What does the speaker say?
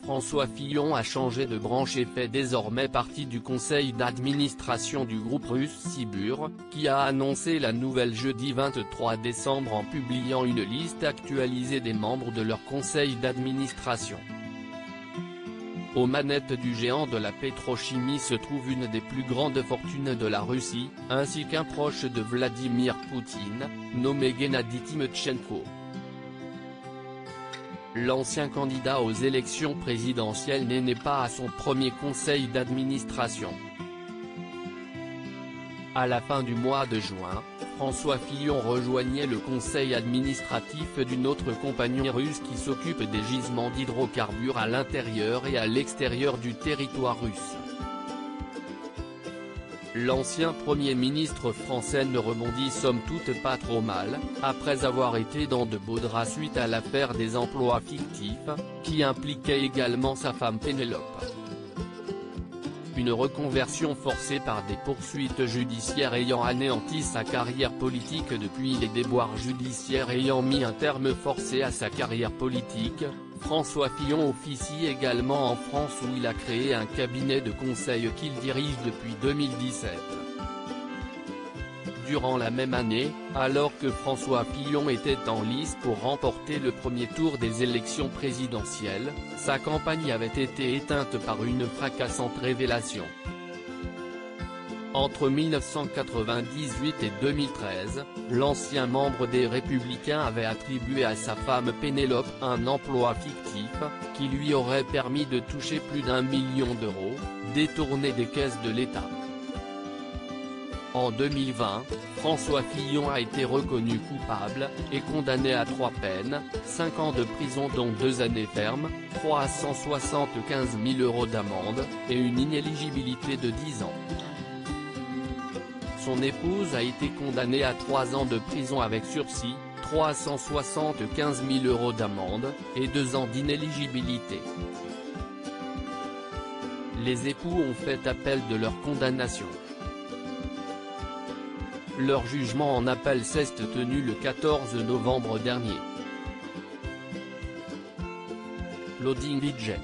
François Fillon a changé de branche et fait désormais partie du conseil d'administration du groupe russe Sibur, qui a annoncé la nouvelle jeudi 23 décembre en publiant une liste actualisée des membres de leur conseil d'administration. Aux manettes du géant de la pétrochimie se trouve une des plus grandes fortunes de la Russie, ainsi qu'un proche de Vladimir Poutine, nommé Gennady Timchenko. L'ancien candidat aux élections présidentielles n'est né pas à son premier conseil d'administration. À la fin du mois de juin, François Fillon rejoignait le conseil administratif d'une autre compagnie russe qui s'occupe des gisements d'hydrocarbures à l'intérieur et à l'extérieur du territoire russe. L'ancien Premier ministre français ne rebondit somme toute pas trop mal, après avoir été dans de beaux draps suite à l'affaire des emplois fictifs, qui impliquait également sa femme Pénélope. Une reconversion forcée par des poursuites judiciaires ayant anéanti sa carrière politique depuis les déboires judiciaires ayant mis un terme forcé à sa carrière politique, François Fillon officie également en France où il a créé un cabinet de conseil qu'il dirige depuis 2017. Durant la même année, alors que François Fillon était en lice pour remporter le premier tour des élections présidentielles, sa campagne avait été éteinte par une fracassante révélation. Entre 1998 et 2013, l'ancien membre des Républicains avait attribué à sa femme Pénélope un emploi fictif, qui lui aurait permis de toucher plus d'1 million d'euros, détournés des caisses de l'État. En 2020, François Fillon a été reconnu coupable, et condamné à 3 peines, 5 ans de prison dont 2 années fermes, 375 000 euros d'amende, et une inéligibilité de 10 ans. Son épouse a été condamnée à 3 ans de prison avec sursis, 375 000 euros d'amende, et 2 ans d'inéligibilité. Les époux ont fait appel de leur condamnation. Leur jugement en appel s'est tenu le 14 novembre dernier. Loading Budget.